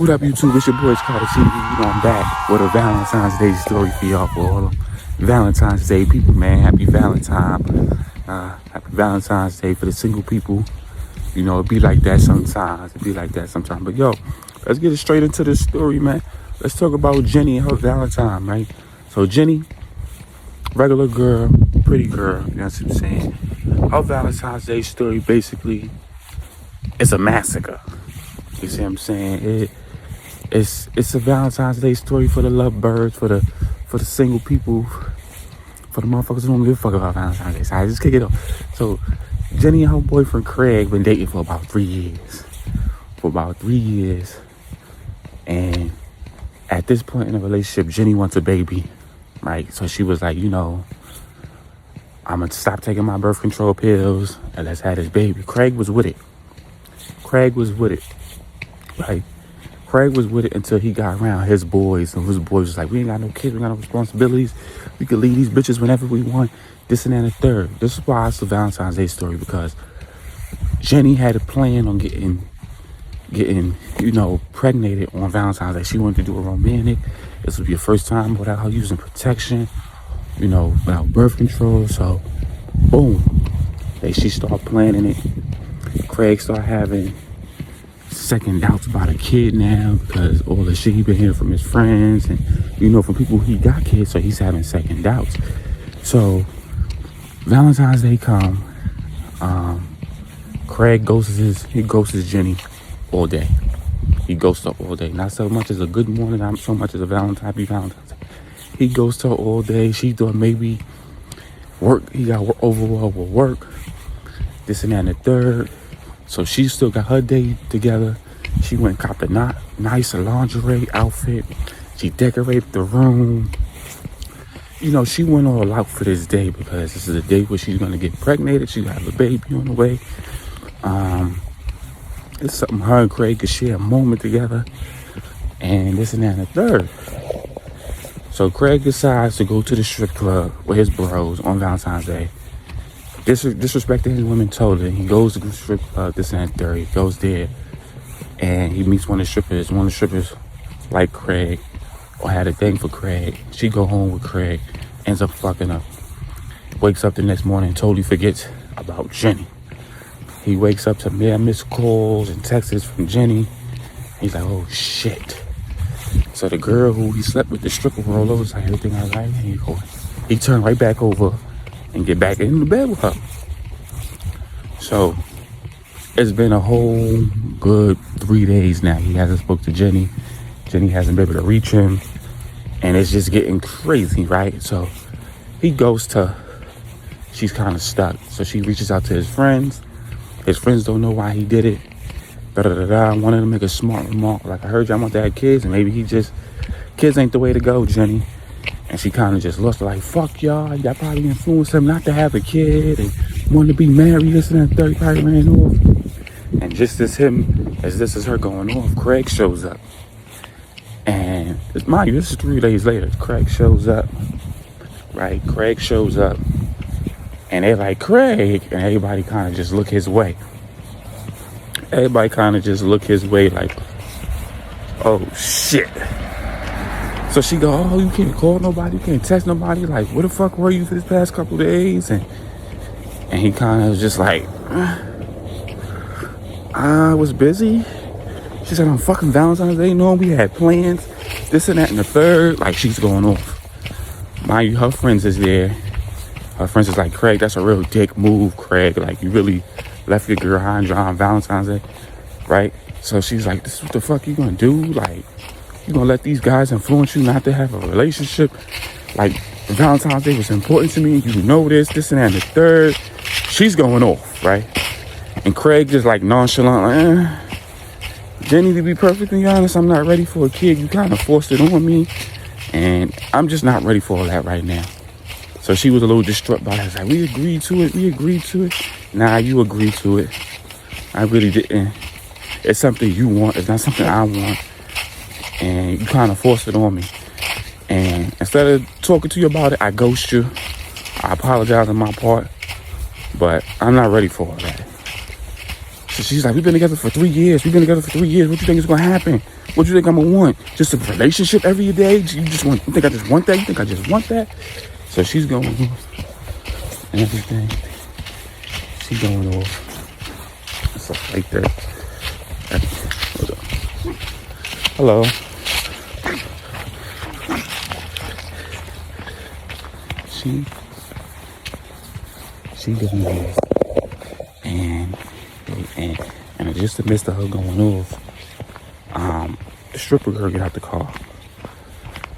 What up, YouTube? It's your boy Carter TV. You know I'm back with a Valentine's Day story for y'all, for all them Valentine's Day people, man. Happy Valentine. Happy Valentine's Day for the single people. You know, it be like that sometimes. But yo, let's get it straight into this story, man. Let's talk about Jenny and her Valentine, right? So Jenny, regular girl, pretty girl, you know what I'm saying? Her Valentine's Day story basically is a massacre. You see what I'm saying? It's a Valentine's Day story for the lovebirds, for the single people, for the motherfuckers who don't give a fuck about Valentine's Day. So I just kick it off. So Jenny and her boyfriend Craig been dating for about 3 years. And at this point in the relationship, Jenny wants a baby, right? So she was like, you know, I'm gonna stop taking my birth control pills and let's have this baby. Craig was with it, right? Craig was with it until he got around his boys, and his boys was like, we ain't got no kids, we ain't got no responsibilities. We could leave these bitches whenever we want, this and that and the third. This is why it's a Valentine's Day story, because Jenny had a plan on getting, you know, pregnated on Valentine's Day. She wanted to do a romantic. This would be her first time without her using protection, you know, without birth control. So, boom, she started planning it. Craig started having second doubts about a kid now because all the shit he been hearing from his friends and, you know, from people he got kids, so he's having second doubts. So Valentine's Day come, Craig ghosts Jenny all day. He ghosts her all day. Not so much as a good morning, not so much as a Valentine's Day. He ghosts her all day. She thought maybe work, he got overwhelmed with work, this and that and the third. So she still got her day together. She went and copped a nice lingerie outfit. She decorated the room. You know, she went all out for this day because this is a day where she's going to get pregnant. She's going to have a baby on the way. It's something her and Craig could share a moment together. And this and that and the third. So Craig decides to go to the strip club with his bros on Valentine's Day. Disrespecting his women totally. He goes to the strip club, this and that third. He goes there and he meets one of the strippers. One of the strippers like Craig or had a thing for Craig. She go home with Craig, ends up fucking up. Wakes up the next morning and totally forgets about Jenny. He wakes up to mere missed calls and texts from Jenny. He's like, oh shit. So the girl who he slept with, the stripper, roll over, was like, everything all right? And he turned right back over and get back in the bed with her. So it's been a whole good 3 days now. He hasn't spoke to Jenny. Jenny hasn't been able to reach him. And it's just getting crazy, right? So he goes to, she's kind of stuck. So she reaches out to his friends. His friends don't know why he did it. I wanted to make a smart remark. Like, I heard y'all want to have kids, and maybe kids ain't the way to go, Jenny. And she kind of just lost it, like, fuck y'all. Y'all probably influenced him not to have a kid and wanted to be married. This and that, 30 probably ran off. And just as this is her going off, Craig shows up. And mind you, this is 3 days later. Craig shows up, right? Craig shows up. And they're like, Craig. And everybody kind of just look his way. Like, oh, shit. So she go, oh, you can't call nobody, you can't text nobody. Like, where the fuck were you for this past couple days? And he kind of was just like, I was busy. She said, on fucking Valentine's Day, no, we had plans, this and that and the third. Like, she's going off. Mind you, her friends is there. Her friends is like, Craig, that's a real dick move, Craig. Like, you really left your girl high and dry on Valentine's Day, right? So she's like, this is what the fuck you gonna do? Like, you gonna let these guys influence you not to have a relationship? Like, Valentine's Day was important to me. You know this and that and the third. She's going off, right? And Craig just like nonchalant, like, Jenny, to be perfectly honest, I'm not ready for a kid. You kind of forced it on me, and I'm just not ready for all that right now. So she was a little distraught by it. It's like, we agreed to it. Nah, you agreed to it. I really didn't. It's something you want. It's not something I want. And you kind of forced it on me. And instead of talking to you about it, I ghost you. I apologize on my part. But I'm not ready for all that. So she's like, we've been together for 3 years. We've been together for 3 years. What you think is gonna happen? What you think I'm gonna want? Just a relationship every day? You think I just want that? You think I just want that? So she's going off and everything. She's going off. And stuff like that. Hold on. Hello. She doing this. And just in the midst of her going off, the stripper girl get out the car.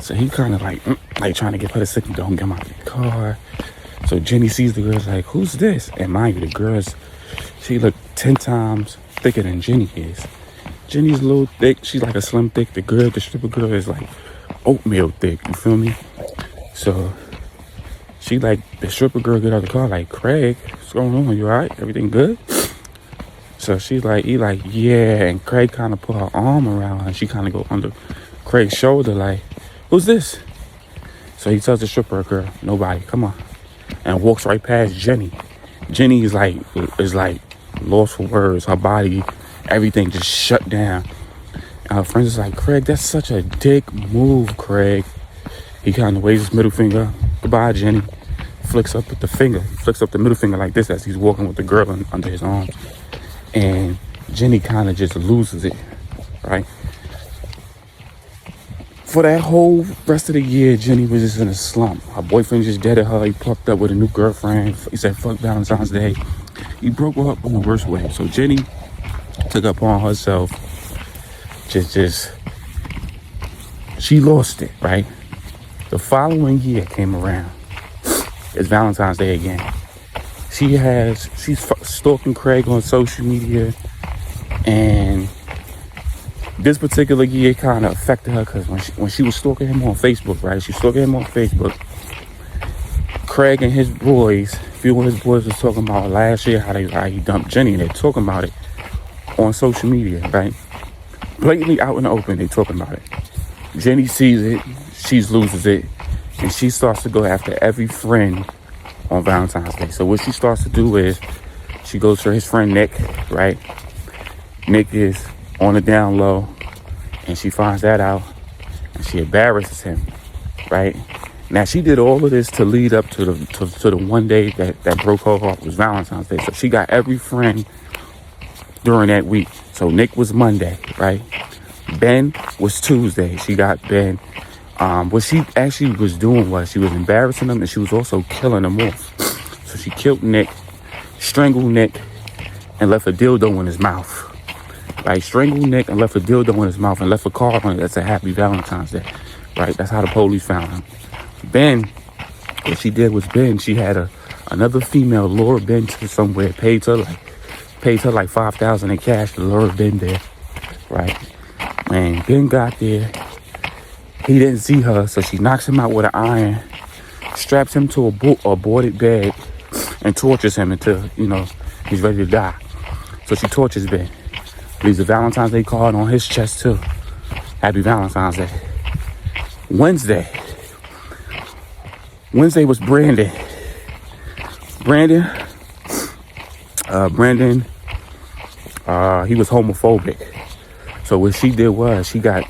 So he kind of like trying to get her to signal, don't get out the car. So Jenny sees the girl's like, who's this? And mind you, the girl's, she looked 10 times thicker than Jenny is. Jenny's a little thick. She's like a slim thick. The stripper girl is like oatmeal thick. You feel me? So she like, the stripper girl get out the car like, Craig, what's going on? You all right? Everything good? So she's like, yeah. And Craig kind of put her arm around her and she kind of go under Craig's shoulder like, who's this? So he tells the stripper girl, nobody, come on. And walks right past Jenny. Jenny is like lost for words. Her body, everything just shut down. And her friends is like, Craig, that's such a dick move, Craig. He kind of waves his middle finger. Goodbye, Jenny. Flicks up with the finger. Flicks up the middle finger like this as he's walking with the girl under his arm. And Jenny kind of just loses it, right? For that whole rest of the year, Jenny was just in a slump. Her boyfriend just deaded her. He popped up with a new girlfriend. He said, fuck Valentine's Day. He broke her up in the worst way. So Jenny took upon herself, she lost it, right? The following year came around. It's Valentine's Day again. She's stalking Craig on social media, and this particular year kind of affected her because when she was stalking him on Facebook, right? She was stalking him on Facebook. Craig and his boys, a few of his boys was talking about last year how he dumped Jenny, and they're talking about it on social media, right? Blatantly out in the open, they talking about it. Jenny sees it, she loses it, and she starts to go after every friend on Valentine's Day. So what she starts to do is she goes for his friend Nick, right? Nick is on the down low, and she finds that out, and she embarrasses him, right? Now she did all of this to lead up to the one day that broke her heart, was Valentine's Day. So she got every friend during that week. So Nick was Monday, right? Ben was Tuesday. She got Ben. What she actually was doing was she was embarrassing him, and she was also killing him off. So she killed Nick, strangled Nick, and left a dildo in his mouth. Like, strangled Nick and left a dildo in his mouth and left a card on it that said Happy Valentine's Day. Right? That's how the police found him. Ben, what she did was she had another female lure Ben to somewhere, paid her like $5,000 in cash to lure Ben there. Right? When Ben got there, he didn't see her, so she knocks him out with an iron, straps him to a boarded bed, and tortures him until, he's ready to die. So she tortures Ben. Leaves a Valentine's Day card on his chest too. Happy Valentine's Day. Wednesday was Brandon. Brandon, he was homophobic. So what she did was she got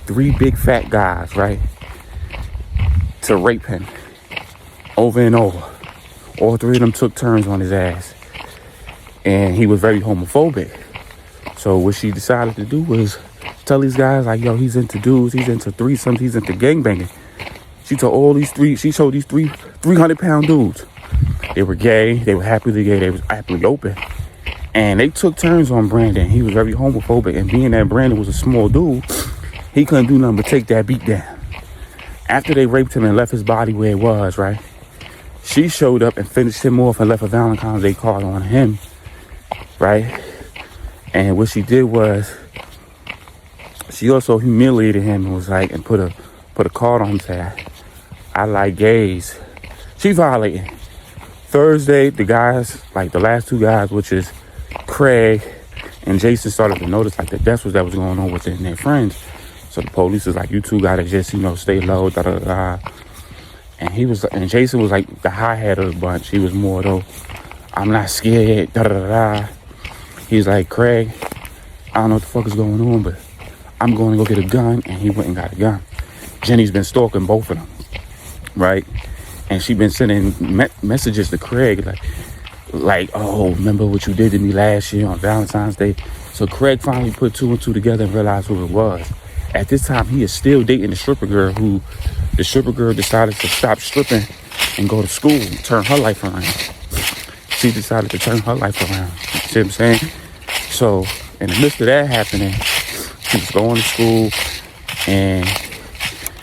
3 big fat guys, right, to rape him over and over. All 3 of them took turns on his ass. And he was very homophobic. So what she decided to do was tell these guys, like, yo, he's into dudes, he's into threesomes, he's into gangbanging. She showed these 300-pound dudes. They were gay, they were happily gay, they was happily open. And they took turns on Brandon. He was very homophobic. And being that Brandon was a small dude, he couldn't do nothing but take that beat down. After they raped him and left his body where it was, right? She showed up and finished him off and left a Valentine's Day card on him, right? And what she did was she also humiliated him and was like, and put a card on him saying, I like gays. She violated. Thursday, the guys, like the last 2 guys, which is Craig and Jason, started to notice like that's what was going on within their friends. So the police was like, you 2 gotta just, stay low, da da da. And Jason was like the high head of the bunch. He was more though, I'm not scared, da da da. He's like, Craig, I don't know what the fuck is going on, but I'm going to go get a gun. And he went and got a gun. Jenny's been stalking both of them, right? And she been sending messages to Craig like, oh, remember what you did to me last year on Valentine's Day? So Craig finally put two and two together and realized who it was. At this time, he is still dating the stripper girl who the stripper girl decided to stop stripping and go to school, turn her life around. She decided to turn her life around. You see what I'm saying? So in the midst of that happening, she was going to school and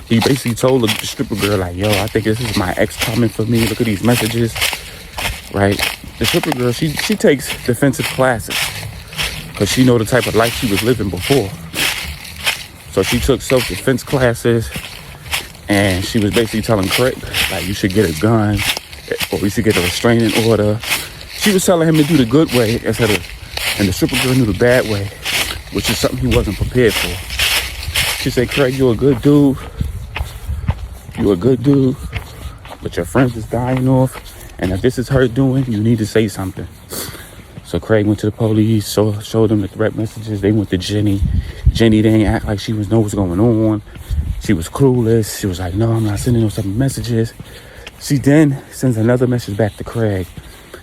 he basically told the stripper girl, like, yo, I think this is my ex coming for me. Look at these messages, right? The stripper girl, she takes defensive classes because she know the type of life she was living before. So she took self-defense classes and she was basically telling Craig, like, you should get a gun or we should get a restraining order. She was telling him to do the good way instead of, and the stripper girl knew the bad way, which is something he wasn't prepared for. She said, Craig, you're a good dude. You're a good dude, but your friends is dying off. And if this is her doing, you need to say something. So Craig went to the police, showed them the threat messages. They went to Jenny. Jenny didn't act like she know what's going on. She was clueless. She was like, no, I'm not sending no some messages. She then sends another message back to Craig.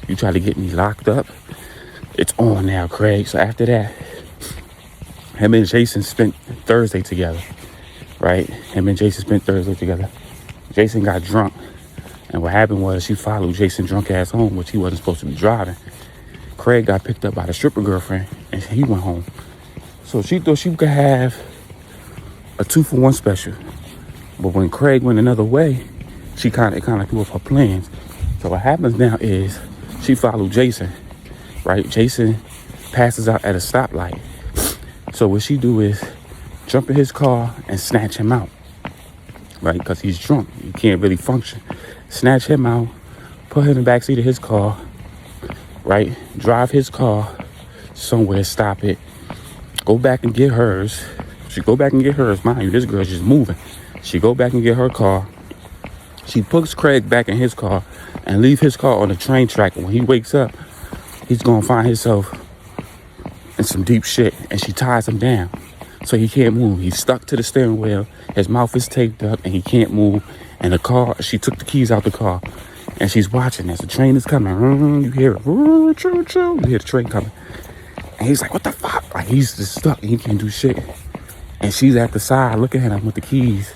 You try to get me locked up. It's on now, Craig. So after that, him and Jason spent Thursday together, right? Him and Jason spent Thursday together. Jason got drunk. And what happened was she followed Jason drunk ass home, which he wasn't supposed to be driving. Craig got picked up by the stripper girlfriend and he went home. So she thought she could have a 2-for-1 special. But when Craig went another way, she kind of threw off her plans. So what happens now is she followed Jason, right? Jason passes out at a stoplight. So what she do is jump in his car and snatch him out, right? Because he's drunk. He can't really function. Snatch him out, put him in the backseat of his car, right? Drive his car somewhere, stop it, go back and get hers. She go back and get hers. Mind you, this girl's just moving. She go back and get her car. She puts Craig back in his car and leave his car on the train track. And when he wakes up, he's going to find himself in some deep shit. And she ties him down so he can't move. He's stuck to the steering wheel. His mouth is taped up and he can't move. And the car, she took the keys out the car. And she's watching as the train is coming. You hear it. You hear the train coming. And he's like, what the fuck? Like, he's just stuck and he can't do shit. And she's at the side looking at him with the keys,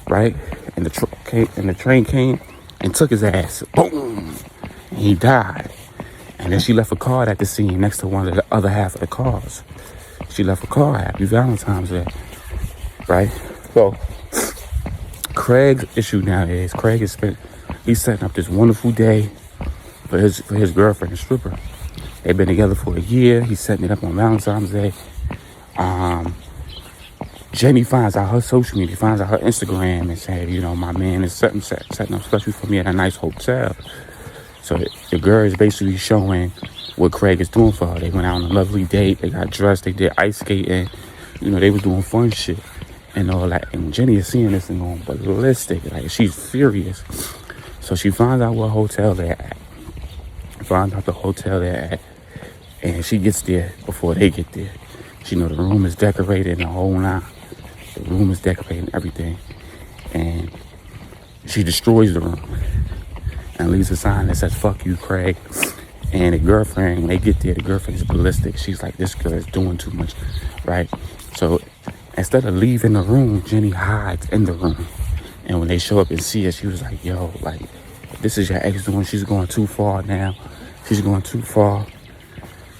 right? And the train came and took his ass. Boom! And he died. And then she left a card at the scene next to one of the other half of the cars. She left a card, Happy Valentine's Day, right? So Craig's issue now is he's setting up this wonderful day for his girlfriend, the stripper. They've been together for a year. He's setting it up on Valentine's Day. Jenny finds out her social media, finds out her Instagram and said, you know, my man is setting up special for me at a nice hotel. So the girl is basically showing what Craig is doing for her. They went out on a lovely date. They got dressed. They did ice skating. You know, they was doing fun shit and all that. And Jenny is seeing this and going ballistic. Like, she's furious. So she finds out what hotel they're at. Finds out the hotel they're at. And she gets there before they get there. She know the room is decorated and the whole nine. The room is decorated and everything. And she destroys the room and leaves a sign that says, fuck you, Craig. And the girlfriend, when they get there, the girlfriend is ballistic. She's like, this girl is doing too much, right? So instead of leaving the room, Jenny hides in the room. And when they show up and see her, she was like, yo, like, this is your ex doing. She's going too far now. She's going too far.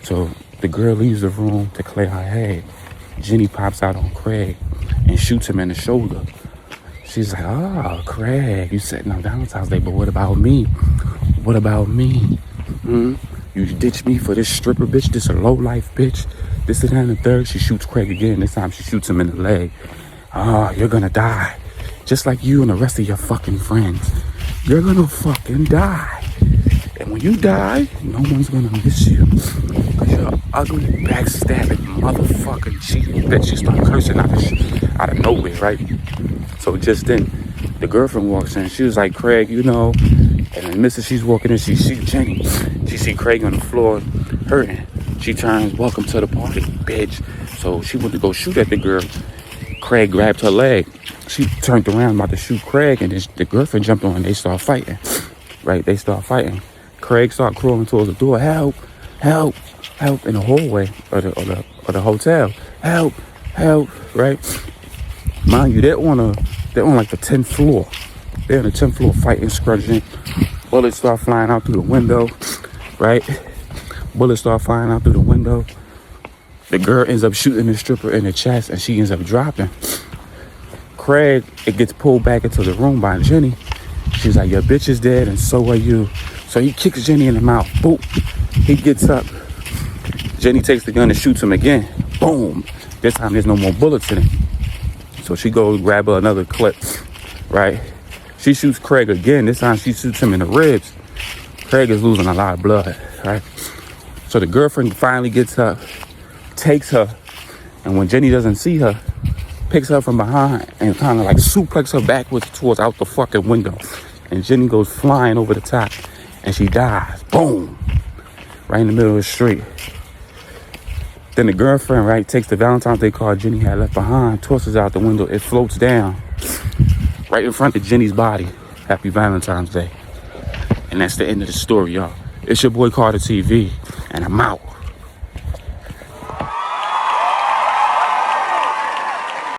So the girl leaves the room to clear her head. Jenny pops out on Craig and shoots him in the shoulder. She's like, oh, Craig, you setting on Valentine's Day, but what about me? What about me? You ditched me for this stripper bitch, this a low life bitch. This and that and the third. She shoots Craig again. This time she shoots him in the leg. Oh, you're gonna die. Just like you and the rest of your fucking friends. You're gonna fucking die. And when you die, no one's gonna miss you. Cause you're an ugly, backstabbing, motherfucking cheating bitch. She start cursing out of nowhere, right? So just then, the girlfriend walks in. She was like, Craig, you know. And the missus, she's walking in. She see Jenny. She see Craig on the floor hurting. She turns, welcome to the party, bitch. So she went to go shoot at the girl. Craig grabbed her leg. She turned around about to shoot Craig, and then the girlfriend jumped on and they start fighting. Right? They start fighting. Craig started crawling towards the door. Help, help, help, in the hallway of the hotel. Help, help, right? Mind you, they're on like the 10th floor. They're on the 10th floor fighting, scrunching. Bullets start flying out through the window, right? Bullets start flying out through the window. The girl ends up shooting the stripper in the chest, and she ends up dropping. Craig, it gets pulled back into the room by Jenny. She's like, your bitch is dead, and so are you. So he kicks Jenny in the mouth. Boom. He gets up. Jenny takes the gun and shoots him again. Boom. This time there's no more bullets in it. So she goes grab her another clip, right? She shoots Craig again. This time she shoots him in the ribs. Craig is losing a lot of blood, right? So the girlfriend finally gets up, takes her, and when Jenny doesn't see her, picks her from behind and kind of like suplex her backwards towards out the fucking window. And Jenny goes flying over the top and she dies. Boom. Right in the middle of the street. Then the girlfriend, right, takes the Valentine's Day card Jenny had left behind, tosses out the window. It floats down right in front of Jenny's body. Happy Valentine's Day. And that's the end of the story, y'all. It's your boy Carter TV, and I'm out.